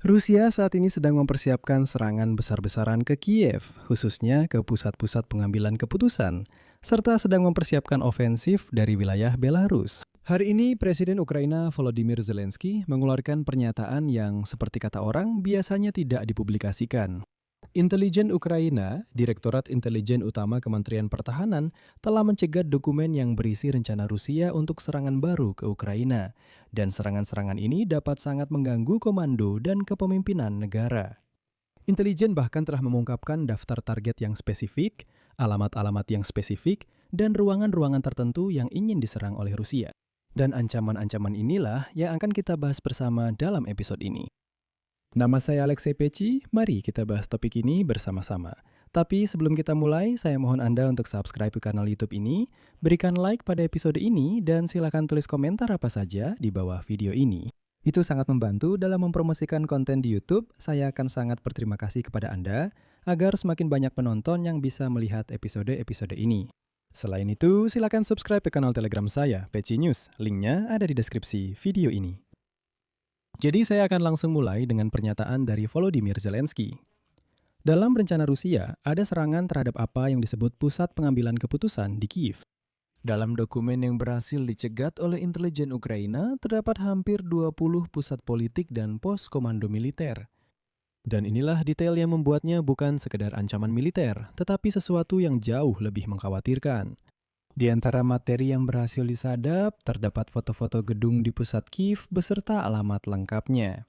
Rusia saat ini sedang mempersiapkan serangan besar-besaran ke Kiev, khususnya ke pusat-pusat pengambilan keputusan, serta sedang mempersiapkan ofensif dari wilayah Belarus. Hari ini Presiden Ukraina Volodymyr Zelensky mengeluarkan pernyataan yang seperti kata orang biasanya tidak dipublikasikan. Intelijen Ukraina, Direktorat Intelijen Utama Kementerian Pertahanan, telah mencegat dokumen yang berisi rencana Rusia untuk serangan baru ke Ukraina. Dan serangan-serangan ini dapat sangat mengganggu komando dan kepemimpinan negara. Intelijen bahkan telah mengungkapkan daftar target yang spesifik, alamat-alamat yang spesifik, dan ruangan-ruangan tertentu yang ingin diserang oleh Rusia. Dan ancaman-ancaman inilah yang akan kita bahas bersama dalam episode ini. Nama saya Alexei Peci, mari kita bahas topik ini bersama-sama. Tapi sebelum kita mulai, saya mohon Anda untuk subscribe ke kanal YouTube ini, berikan like pada episode ini, dan silakan tulis komentar apa saja di bawah video ini. Itu sangat membantu dalam mempromosikan konten di YouTube. Saya akan sangat berterima kasih kepada Anda, agar semakin banyak penonton yang bisa melihat episode-episode ini. Selain itu, silakan subscribe ke kanal Telegram saya, Peci News. Linknya ada di deskripsi video ini. Jadi saya akan langsung mulai dengan pernyataan dari Volodymyr Zelensky. Dalam rencana Rusia, ada serangan terhadap apa yang disebut pusat pengambilan keputusan di Kiev. Dalam dokumen yang berhasil dicegat oleh intelijen Ukraina, terdapat hampir 20 pusat politik dan pos komando militer. Dan inilah detail yang membuatnya bukan sekedar ancaman militer, tetapi sesuatu yang jauh lebih mengkhawatirkan. Di antara materi yang berhasil disadap, terdapat foto-foto gedung di pusat Kiev beserta alamat lengkapnya.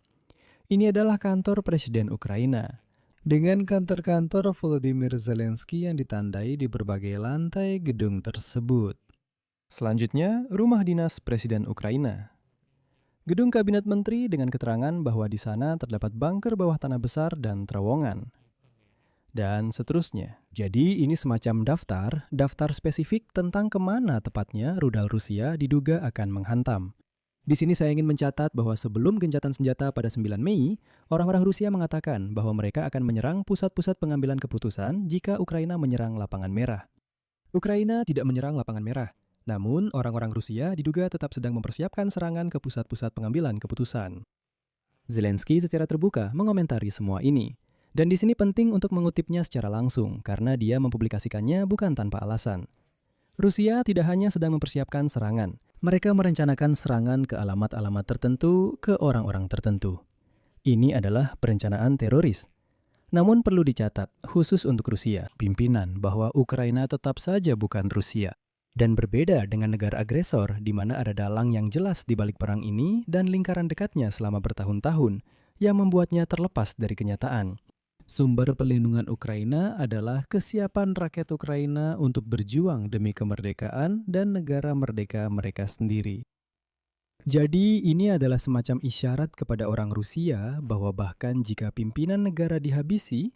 Ini adalah kantor Presiden Ukraina, dengan kantor-kantor Volodymyr Zelensky yang ditandai di berbagai lantai gedung tersebut. Selanjutnya, rumah dinas Presiden Ukraina. Gedung Kabinet Menteri dengan keterangan bahwa di sana terdapat bunker bawah tanah besar dan terowongan. Dan seterusnya. Jadi ini semacam daftar spesifik tentang kemana tepatnya rudal Rusia diduga akan menghantam. Di sini saya ingin mencatat bahwa sebelum gencatan senjata pada 9 Mei, orang-orang Rusia mengatakan bahwa mereka akan menyerang pusat-pusat pengambilan keputusan jika Ukraina menyerang lapangan merah. Ukraina tidak menyerang lapangan merah, namun orang-orang Rusia diduga tetap sedang mempersiapkan serangan ke pusat-pusat pengambilan keputusan. Zelensky secara terbuka mengomentari semua ini. Dan di sini penting untuk mengutipnya secara langsung, karena dia mempublikasikannya bukan tanpa alasan. Rusia tidak hanya sedang mempersiapkan serangan, mereka merencanakan serangan ke alamat-alamat tertentu, ke orang-orang tertentu. Ini adalah perencanaan teroris. Namun perlu dicatat, khusus untuk Rusia, pimpinan bahwa Ukraina tetap saja bukan Rusia. Dan berbeda dengan negara agresor, di mana ada dalang yang jelas di balik perang ini dan lingkaran dekatnya selama bertahun-tahun, yang membuatnya terlepas dari kenyataan. Sumber pelindungan Ukraina adalah kesiapan rakyat Ukraina untuk berjuang demi kemerdekaan dan negara merdeka mereka sendiri. Jadi ini adalah semacam isyarat kepada orang Rusia bahwa bahkan jika pimpinan negara dihabisi,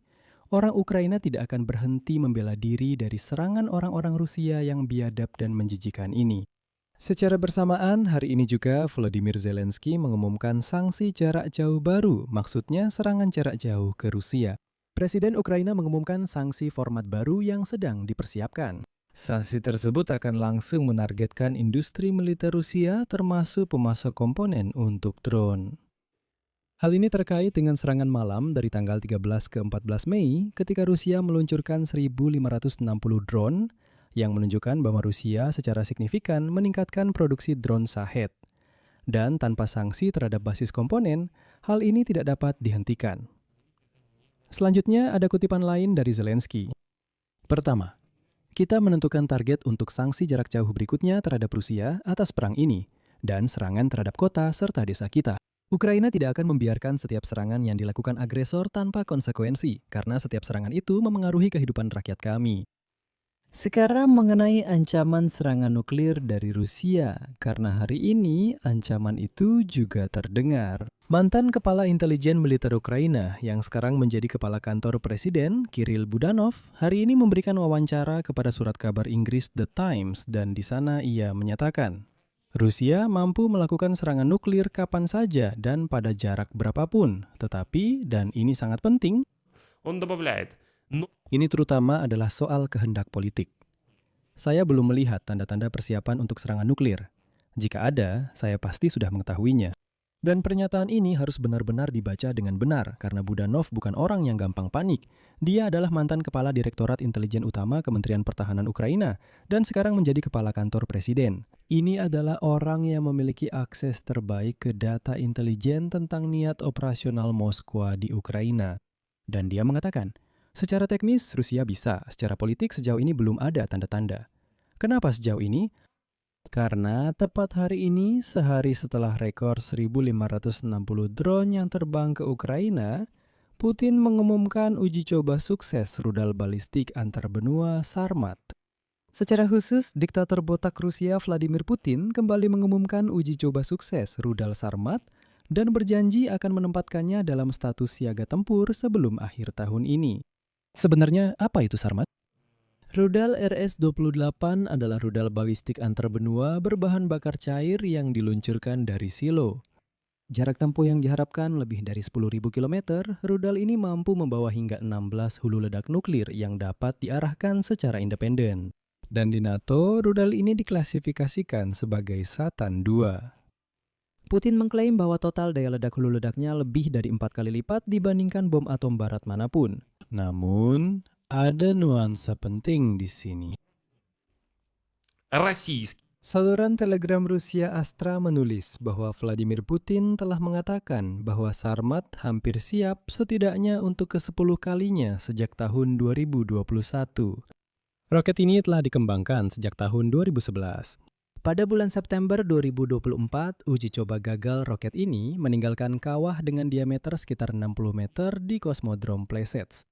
orang Ukraina tidak akan berhenti membela diri dari serangan orang-orang Rusia yang biadab dan menjijikan ini. Secara bersamaan, hari ini juga Volodymyr Zelensky mengumumkan sanksi jarak jauh baru, maksudnya serangan jarak jauh ke Rusia. Presiden Ukraina mengumumkan sanksi format baru yang sedang dipersiapkan. Sanksi tersebut akan langsung menargetkan industri militer Rusia termasuk pemasok komponen untuk drone. Hal ini terkait dengan serangan malam dari tanggal 13 ke 14 Mei ketika Rusia meluncurkan 1.560 drone yang menunjukkan bahwa Rusia secara signifikan meningkatkan produksi drone Shahed. Dan tanpa sanksi terhadap basis komponen, hal ini tidak dapat dihentikan. Selanjutnya ada kutipan lain dari Zelensky. Pertama, kita menentukan target untuk sanksi jarak jauh berikutnya terhadap Rusia atas perang ini dan serangan terhadap kota serta desa kita. Ukraina tidak akan membiarkan setiap serangan yang dilakukan agresor tanpa konsekuensi, karena setiap serangan itu memengaruhi kehidupan rakyat kami. Sekarang mengenai ancaman serangan nuklir dari Rusia, karena hari ini ancaman itu juga terdengar. Mantan Kepala Intelijen Militer Ukraina yang sekarang menjadi Kepala Kantor Presiden, Kirill Budanov, hari ini memberikan wawancara kepada surat kabar Inggris The Times dan di sana ia menyatakan, Rusia mampu melakukan serangan nuklir kapan saja dan pada jarak berapapun, tetapi, dan ini sangat penting, ini terutama adalah soal kehendak politik. Saya belum melihat tanda-tanda persiapan untuk serangan nuklir. Jika ada, saya pasti sudah mengetahuinya. Dan pernyataan ini harus benar-benar dibaca dengan benar, karena Budanov bukan orang yang gampang panik. Dia adalah mantan Kepala Direktorat Intelijen Utama Kementerian Pertahanan Ukraina, dan sekarang menjadi Kepala Kantor Presiden. Ini adalah orang yang memiliki akses terbaik ke data intelijen tentang niat operasional Moskwa di Ukraina. Dan dia mengatakan, secara teknis Rusia bisa, secara politik sejauh ini belum ada tanda-tanda. Kenapa sejauh ini? Karena tepat hari ini, sehari setelah rekor 1.560 drone yang terbang ke Ukraina, Putin mengumumkan uji coba sukses rudal balistik antar benua Sarmat. Secara khusus, diktator botak Rusia Vladimir Putin kembali mengumumkan uji coba sukses rudal Sarmat dan berjanji akan menempatkannya dalam status siaga tempur sebelum akhir tahun ini. Sebenarnya apa itu Sarmat? Rudal RS-28 adalah rudal balistik antarbenua berbahan bakar cair yang diluncurkan dari silo. Jarak tempuh yang diharapkan lebih dari 10.000 km, rudal ini mampu membawa hingga 16 hulu ledak nuklir yang dapat diarahkan secara independen. Dan di NATO, rudal ini diklasifikasikan sebagai Satan II. Putin mengklaim bahwa total daya ledak hulu ledaknya lebih dari 4 kali lipat dibandingkan bom atom barat manapun. Namun, ada nuansa penting di sini. Saluran Telegram Rusia Astra menulis bahwa Vladimir Putin telah mengatakan bahwa Sarmat hampir siap setidaknya untuk ke-10 kalinya sejak tahun 2021. Roket ini telah dikembangkan sejak tahun 2011. Pada bulan September 2024, uji coba gagal roket ini meninggalkan kawah dengan diameter sekitar 60 meter di Kosmodrom Plesetsk.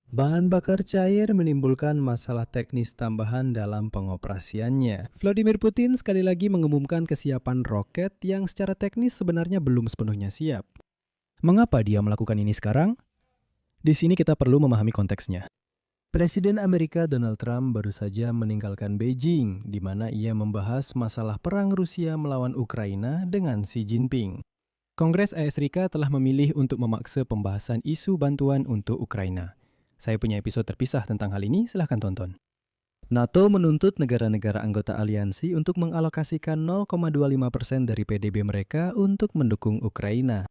Bahan bakar cair menimbulkan masalah teknis tambahan dalam pengoperasiannya. Vladimir Putin sekali lagi mengumumkan kesiapan roket yang secara teknis sebenarnya belum sepenuhnya siap. Mengapa dia melakukan ini sekarang? Di sini kita perlu memahami konteksnya. Presiden Amerika Donald Trump baru saja meninggalkan Beijing, di mana ia membahas masalah perang Rusia melawan Ukraina dengan Xi Jinping. Kongres AS telah memilih untuk memaksa pembahasan isu bantuan untuk Ukraina. Saya punya episode terpisah tentang hal ini, silahkan tonton. NATO menuntut negara-negara anggota aliansi untuk mengalokasikan 0,25% dari PDB mereka untuk mendukung Ukraina.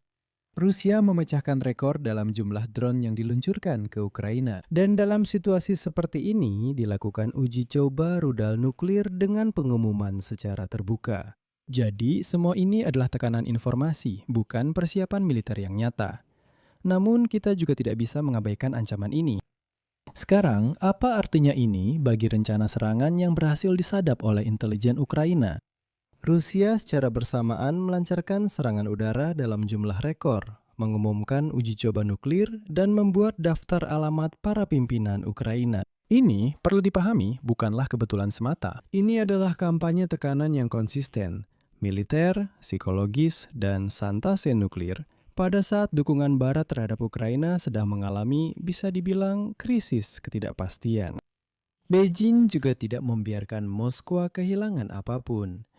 Rusia memecahkan rekor dalam jumlah drone yang diluncurkan ke Ukraina. Dan dalam situasi seperti ini, dilakukan uji coba rudal nuklir dengan pengumuman secara terbuka. Jadi, semua ini adalah tekanan informasi, bukan persiapan militer yang nyata. Namun, kita juga tidak bisa mengabaikan ancaman ini. Sekarang, apa artinya ini bagi rencana serangan yang berhasil disadap oleh intelijen Ukraina? Rusia secara bersamaan melancarkan serangan udara dalam jumlah rekor, mengumumkan uji coba nuklir, dan membuat daftar alamat para pimpinan Ukraina. Ini perlu dipahami bukanlah kebetulan semata. Ini adalah kampanye tekanan yang konsisten, militer, psikologis, dan santase nuklir, pada saat dukungan Barat terhadap Ukraina sedang mengalami, bisa dibilang, krisis ketidakpastian. Beijing juga tidak membiarkan Moskwa kehilangan apapun.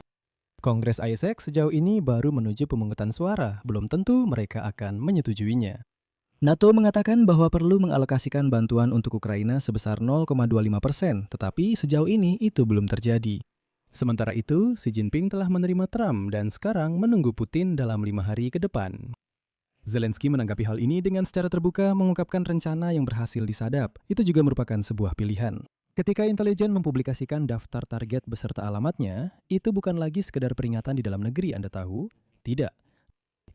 Kongres ISEC sejauh ini baru menuju pemungutan suara, belum tentu mereka akan menyetujuinya. NATO mengatakan bahwa perlu mengalokasikan bantuan untuk Ukraina sebesar 0,25%, tetapi sejauh ini itu belum terjadi. Sementara itu, Xi Jinping telah menerima Trump dan sekarang menunggu Putin dalam 5 hari ke depan. Zelensky menanggapi hal ini dengan secara terbuka mengungkapkan rencana yang berhasil disadap. Itu juga merupakan sebuah pilihan. Ketika intelijen mempublikasikan daftar target beserta alamatnya, itu bukan lagi sekedar peringatan di dalam negeri, Anda tahu? Tidak.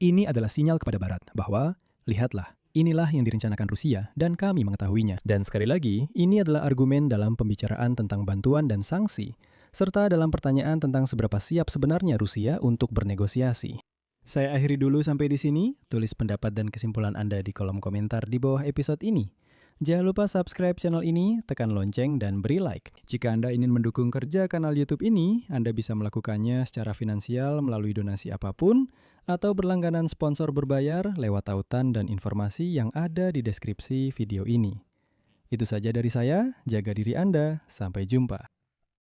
Ini adalah sinyal kepada Barat bahwa, lihatlah, inilah yang direncanakan Rusia dan kami mengetahuinya. Dan sekali lagi, ini adalah argumen dalam pembicaraan tentang bantuan dan sanksi, serta dalam pertanyaan tentang seberapa siap sebenarnya Rusia untuk bernegosiasi. Saya akhiri dulu sampai di sini. Tulis pendapat dan kesimpulan Anda di kolom komentar di bawah episode ini. Jangan lupa subscribe channel ini, tekan lonceng, dan beri like. Jika Anda ingin mendukung kerja kanal YouTube ini, Anda bisa melakukannya secara finansial melalui donasi apapun, atau berlangganan sponsor berbayar lewat tautan dan informasi yang ada di deskripsi video ini. Itu saja dari saya, jaga diri Anda, sampai jumpa.